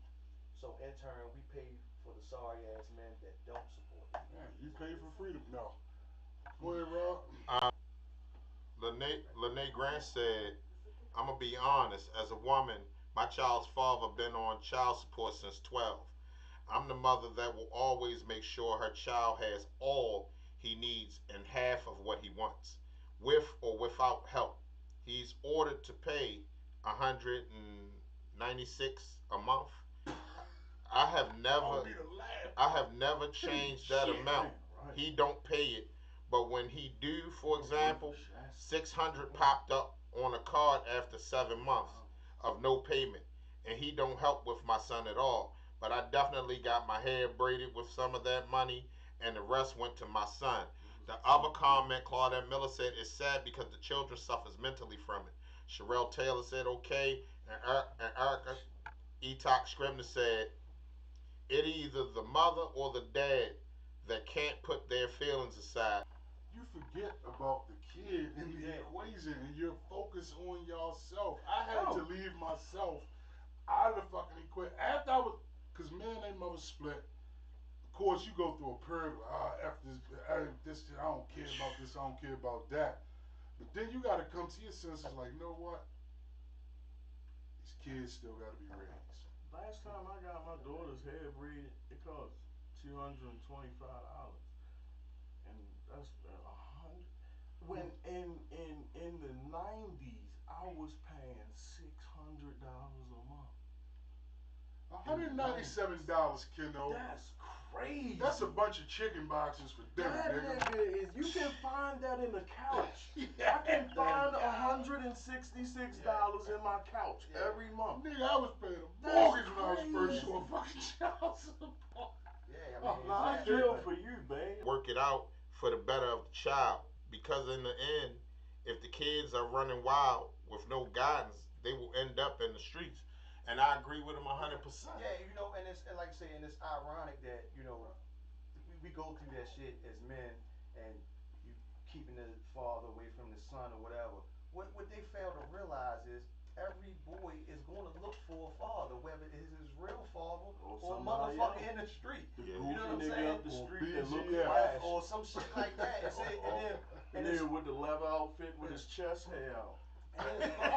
So in turn, we pay for the sorry ass men that don't support it. Man, you pay for freedom. No. Go ahead, Rob. Lene Grant said, I'm gonna be honest. As a woman, my child's father been on child support since 12. I'm the mother that will always make sure her child has all he needs and half of what he wants, with or without help. He's ordered to pay 196 a month. I have never changed that amount. He don't pay it, but when he do, for example, 600 popped up on a card after 7 months of no payment, and he don't help with my son at all. But I definitely got my hair braided with some of that money, and the rest went to my son. The other comment Claudette Miller said is sad because the children suffers mentally from it. Sherelle Taylor said okay, and Erica Etok Scribner said it either the mother or the dad that can't put their feelings aside. You forget about the kid in the equation and you're focused on yourself. I had to leave myself out of the fucking equation. After I was, because me and they mother split. Of course, you go through a period of, F this, I don't care about this, I don't care about that. But then you got to come to your senses like, you know what? These kids still got to be raised. Last time I got my daughter's hair braided, it cost $225, and that's $100. When in the '90s, I was paying $600 a month. $197, kiddo. That's crazy. That's a bunch of chicken boxes for dinner, That nigga. nigga is. You can find that in the couch. Yeah. I can find $166 in my couch every month. Nigga, I was paying a That's mortgage when I was first crazy. doing fucking child support. Yeah, I mean, Nah, I feel for you, babe. Work it out for the better of the child, because in the end, if the kids are running wild with no guidance, they will end up in the streets. And I agree with him 100%. Yeah, you know, and like I say, and it's ironic that we go through that shit as men, and you keeping the father away from the son or whatever. What they fail to realize is every boy is going to look for a father, whether it is his real father or a motherfucker in the street. The You know what I'm goofy nigga saying? up the Or street that look BGF. flash. Or some shit like that. The nigga with the leather outfit with his chest hair out. I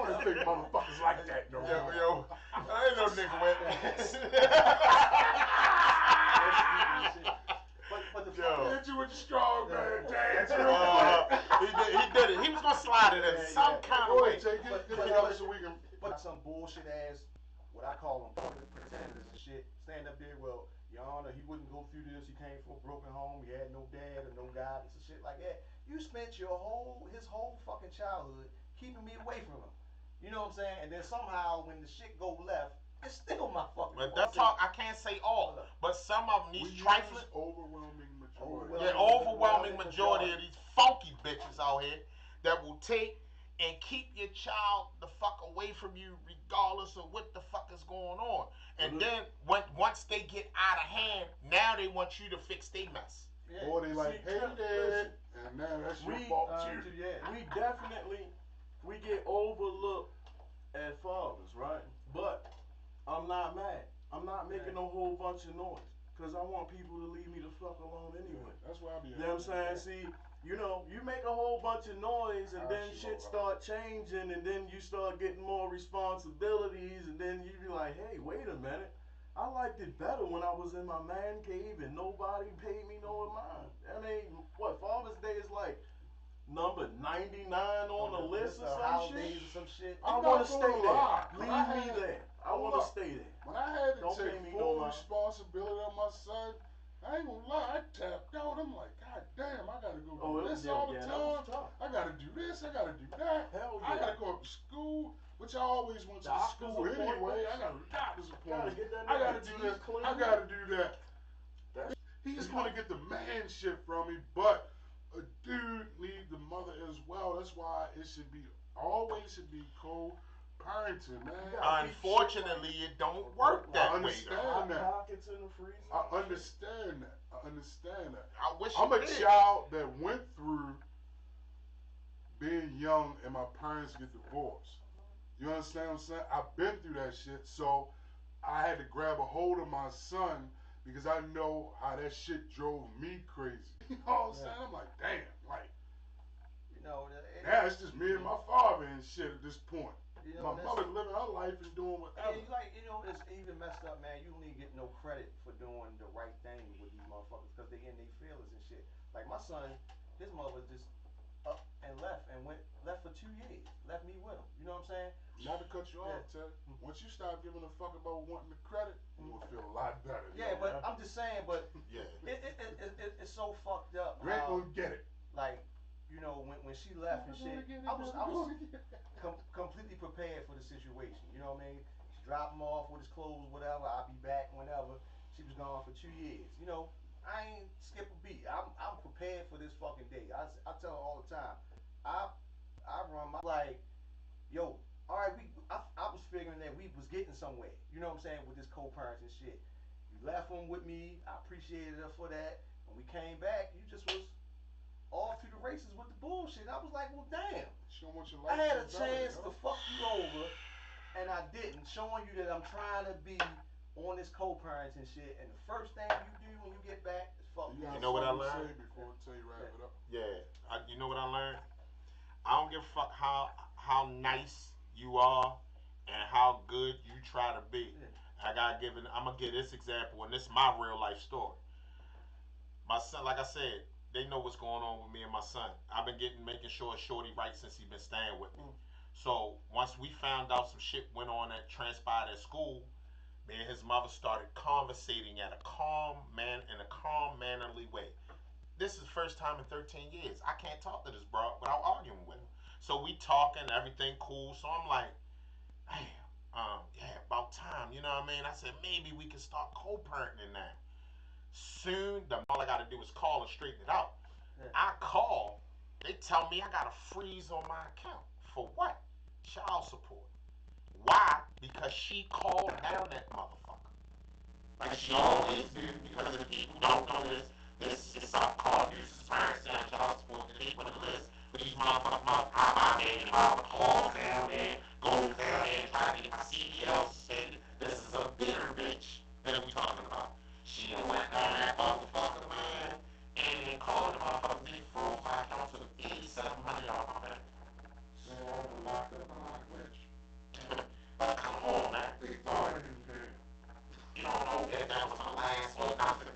don't think motherfuckers like that no more. Yo, I ain't no nigga with But the Yo. Hit you with the strong man dance. he did it. He was gonna slide it in some kind of Go way. ahead, take it. Get But- together so we can. But some bullshit ass, what I call them public pretenders and shit, stand up there, well, Your Honor, he wouldn't go through this, he came from a broken home, he had no dad or no guidance and shit like that. You spent his whole fucking childhood keeping me away from him. You know what I'm saying? And then somehow when the shit go left, it's still my fucking But fault. that's all. I can't say all, but some of them, We these trifling, use overwhelming majority. the overwhelming majority of these funky bitches out here that will take and keep your child the fuck away from you regardless of what the fuck is going on. And then once they get out of hand, now they want you to fix their mess. Yeah. Or they like, See, hey, listen, Dad, and now that's your we, fault Uh, too. yeah. We get overlooked as fathers, right? But I'm not mad. I'm not making no whole bunch of noise. Cause I want people to leave me the fuck alone anyway. That's why I be. You know what I'm saying? See, you make a whole bunch of noise and then shit start changing and then you start getting more responsibilities and then you be like, hey, wait a minute. I liked it better when I was in my man cave and nobody paid me no mind. I mean, what, Father's Day is like number 99 on the list or some shit? I I'm want not to stay gonna there. lie. Leave me there. I want to stay there. When I had to Don't pay take me full no mind. responsibility on my son, I ain't gonna lie, I tapped out. I'm like, God damn, I gotta go do this all the that time. was tough. I gotta do this, I gotta do that. Hell I yeah. gotta go up to school, which I always went to Doctor's school anyway. appointments. I got a doctor's Gotta appointment. get that I gotta nigga do teeth this, clean. I gotta do that. That's- He's gonna get the man shit from me, but a dude needs the mother as well. That's why it should be co-parenting, man. Unfortunately, it don't work I that way. understand Though. Hot that. pockets in the freezer. I understand that. I wish I'm it a did. child that went through being young and my parents get divorced. You understand what I'm saying? I've been through that shit, so I had to grab a hold of my son because I know how that shit drove me crazy. You know what I'm saying? I'm like, damn, like, now it's just me and my father and shit at this point. My mother living her life and doing whatever. It's even messed up, man. You don't even get no credit for doing the right thing with these motherfuckers because they in their feelings and shit. Like my son, his mother just up and left for 2 years. Left me with him. You know what I'm saying? Not to cut you off, Ted. Once you start giving a fuck about wanting the credit, you will feel a lot better. Yeah, but I'm just saying, Yeah. It's so fucked up. You ain't gonna get it. Like, when she left and shit, I was completely prepared for the situation. You know what I mean? She dropped him off with his clothes, whatever. I'll be back whenever. She was gone for 2 years. I ain't skip a beat. I'm prepared for this fucking day. I tell her all the time. I run my like, yo. All right, I was figuring that we was getting somewhere. You know what I'm saying, with this co-parenting shit. You left him with me. I appreciated her for that. When we came back, you just was off to the races with the bullshit. I was like, well, damn. She don't want your life I had a to be chance better, to fuck you over, and I didn't. Showing you that I'm trying to be on this co-parenting shit, and the first thing you do when you get back is fuck me. You know what I learned? Before Tay wrap it up. Yeah. You know what I learned? I don't give a fuck how nice you are and how good you try to be. I'm gonna give this example, and this is my real life story. My son, like I said, they know what's going on with me and my son. I've been making sure Shorty right since he been staying with me. So once we found out some shit went on that transpired at school, me and his mother started conversating in a calm, mannerly way. This is the first time in 13 years. I can't talk to this bro without arguing with him. So we talking, everything cool. So I'm like, damn, yeah, about time. You know what I mean? I said, maybe we can start co-parenting now. Soon, all I got to do is call and straighten it out. I call, they tell me I got a freeze on my account. For what? Child support. Why? Because she called down that motherfucker. Like she always do, because if people don't know this is something called abuse of parents and child support that they put on the list. But these motherfuckers, I made a call down there, go down there, try to get my CDL suspended. This is a bitter bitch that we talking about. She done went down that motherfucker, man, and called the motherfucker. They froze my account to $8,700 back. So I'm locked up on my glitch. But come on, man. They thought it was good. You don't know if that was my last or nothing.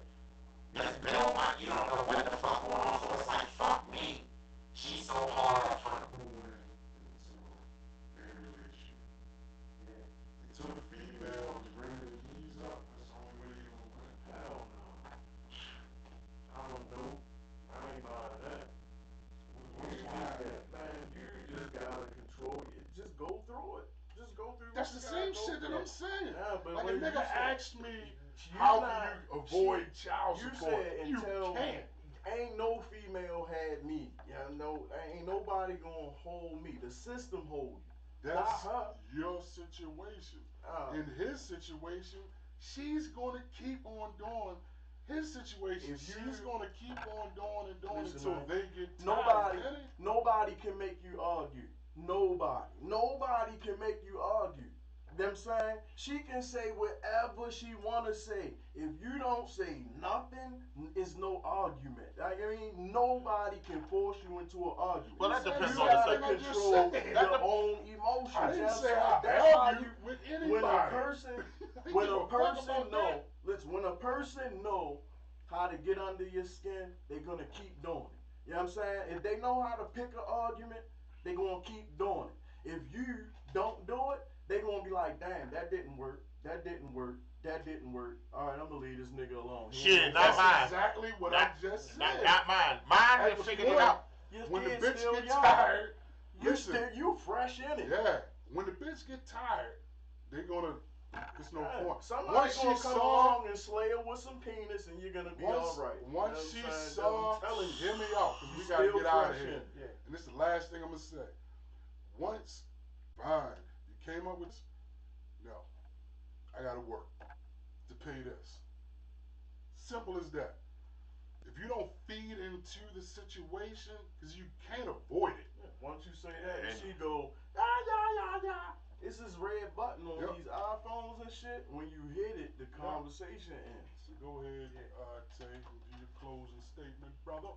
That's Bill, you don't know what the fuck going on, so it's like, fuck me. She's so hard up front. To the female to bring the knees up. That's the only way you're gonna win. Hell no. I don't know. I ain't buying that. Man, you just gotta control it. Just go through it. Just go through. That's the same shit that I'm saying. Yeah, but like a when nigga you said- asked me, how can you avoid child You support? said You until can't. ain't no female had me. Ain't nobody gonna hold me. The system hold you. That's Not her. your situation. In his situation, she's gonna keep on doing his situation. If you- She's gonna keep on doing and doing Listen, until man, they get tired. Nobody can make you argue. Nobody can make you argue. Them saying she can say whatever she wanna say. If you don't say nothing, it's no argument. I mean, nobody can force you into an argument. Well, that You depends said on you the gotta circumstance. control your own emotions. I didn't That's say why- I that's why argue with anybody. when a person I when give a fuck person about know, that. listen, when a person know how to get under your skin, they're gonna keep doing it. You know what I'm saying? If they know how to pick an argument, they're gonna keep doing it. If you don't do it, they're gonna be like, damn, that didn't work. That didn't work. That didn't work. All right, I'm gonna leave this nigga alone. Shit, not That's mine. exactly what I just said. Not mine. Mine At have the figured it point, out. Your when the kid's bitch still get young. tired, You listen, you fresh in it. yeah, when the bitch get tired, they gonna. It's no Yeah, point. somebody Once gonna she come saw, along and slay her with some penis, and you're gonna be once, all right. once You she know what I'm saying? saw, I'm telling you. hear me out, cause we You gotta still get out of fresh here. in, yeah. And this is the last thing I'm gonna say. Once, fine, you came up with this. No, I gotta work to pay this. Simple as that. if you don't feed into the situation, because you can't avoid it. Yeah, once you say that, and she go, yeah. It's this red button on these iPhones and shit. When you hit it, the conversation ends. So go ahead, Tay, and do your closing statement, brother.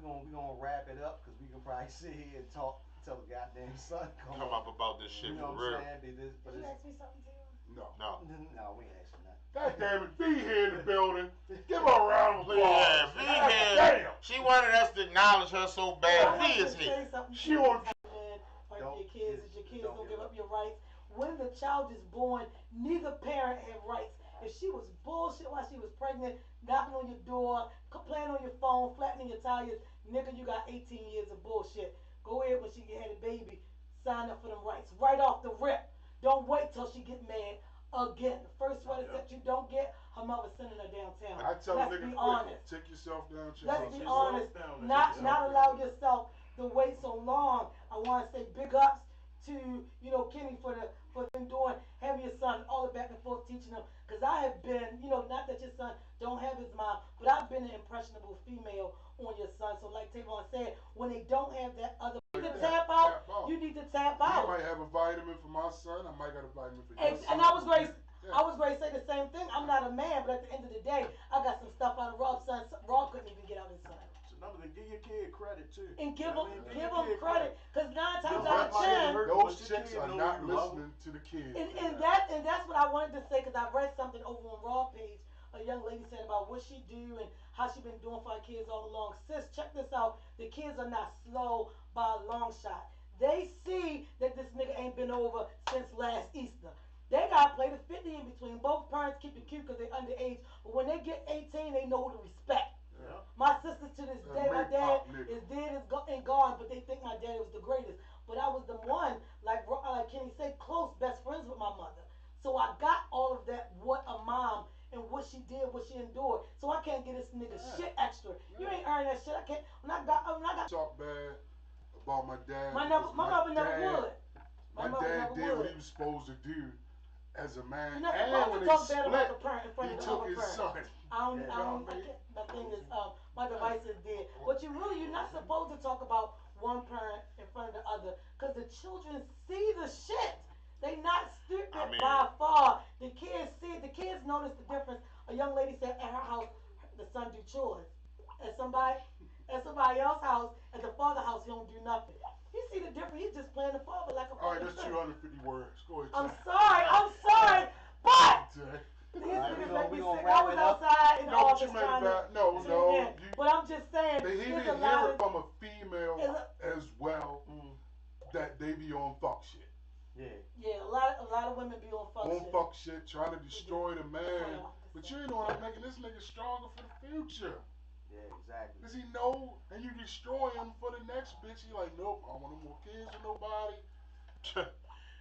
Well, we gonna wrap it up because we can probably sit here and talk till the goddamn sun Come up about this shit You know for real. what I'm saying? Did you ask me something too? No. No, we ain't asking nothing. God damn it, V here in the building. Give her a round of applause. Yeah, V here. She wanted us to acknowledge her so bad. V is here. She on. Fight for your kids. If your kids don't give up your rights. When the child is born, neither parent have rights. If she was bullshit while she was pregnant, knocking on your door, playing on your phone, flattening your tires, nigga, you got 18 years of bullshit. Go ahead when she had a baby, sign up for them rights right off the rip. Don't wait till she get mad again. The first sweater set you don't get, her mother sending her downtown. I tell Let's niggas, be honest. take yourself down. Let's be honest. Not allow yourself to wait so long. I want to say big ups to Kenny for them doing having your son all the back and forth teaching him. Because I have been not that your son don't have his mom, but I've been an impressionable female on your son. So like Tavon said, when they don't have that other, you need to tap out. You need to tap out. You might have a vitamin for my son. I might got a vitamin for your son. And I was going to say the same thing. I'm not a man, but at the end of the day, I got some stuff out of Rob's son. Rob couldn't even get out his son. Another thing, give your kid credit too. And give him credit, because 9 times out of 10, those chicks are not listening to the kids. And that's what I wanted to say, because I read something over on Raw page. A young lady said about what she do and how she been doing for her kids all along. Sis, check this out. The kids are not slow by a long shot. They see that this nigga ain't been over since last Easter. They gotta play the 50 in between. Both parents keep it cute because they underage. But when they get 18, they know who to respect. Yeah. My sisters to this day, my dad is dead and gone, but they think my daddy was the greatest. But I was the one, like Kenny said, close best friends with my mother. So I got all of that, what a mom and what she did, what she endured. So I can't get this nigga shit extra. You ain't earn that shit. I can't. When I got talk bad about my dad. My mother never would. My dad did what he was supposed to do as a man. You're not and supposed when to talk they bad split, about the parent in front he of the took other his parent. son. My thing is, my device is dead. But you're not supposed to talk about one parent in front of the other, because the children see the shit. They not stupid by far. The kids see it. The kids notice the difference. A young lady said at her house, the son do chores. At somebody else's house, at the father's house, he don't do nothing. He see the difference. He's just playing the father like a father. All right, that's 250 words. Go ahead. I'm sorry, but these niggas make me sick. I was outside in the office trying to tune in. But I'm just saying, they hear it from a female as well that they be on fuck shit. Yeah, a lot of women be on fuck shit. On fuck shit, trying to destroy the man. But you know what I'm making this nigga stronger for the future. Yeah, exactly. Cause he know, and you destroy him for the next bitch. He like, nope, I don't want no more kids with nobody.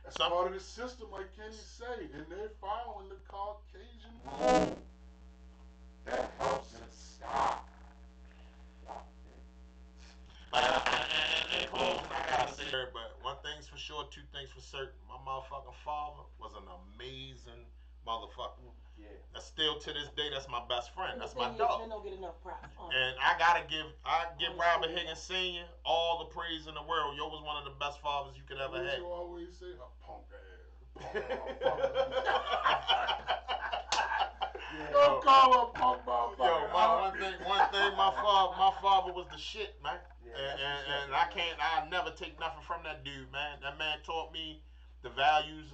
That's part of the system, like Kenny say, and they're following the Caucasian rule. That helps it stop. I gotta say, but one thing's for sure, two things for certain. My motherfucking father was an amazing motherfucker. Yeah. That's still to this day, that's my best friend. That's my They dog. don't get enough props. And I give Robert Higgins Sr. all the praise in the world. Yo was one of the best fathers you could ever have. You always say, a punk ass. Don't call him a punk motherfucker. Yo, one thing, my father was the shit, man. Yeah, and I never take nothing from that dude, man. That man taught me the values,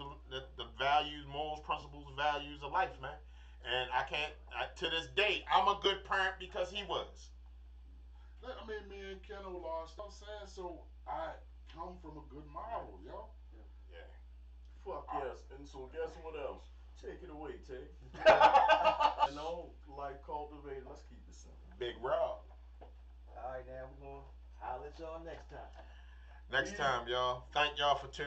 morals, principles, values of life, man. And to this day, I'm a good parent because he was. I mean, me and Ken lost. I'm saying, so I come from a good model, yo. Yeah. Fuck yes. And so guess what else? Take it away, Tay. Like cultivated. Let's keep it simple. Big Rob. All right, now we're gonna holler at y'all next time. Next time, y'all. Thank y'all for tuning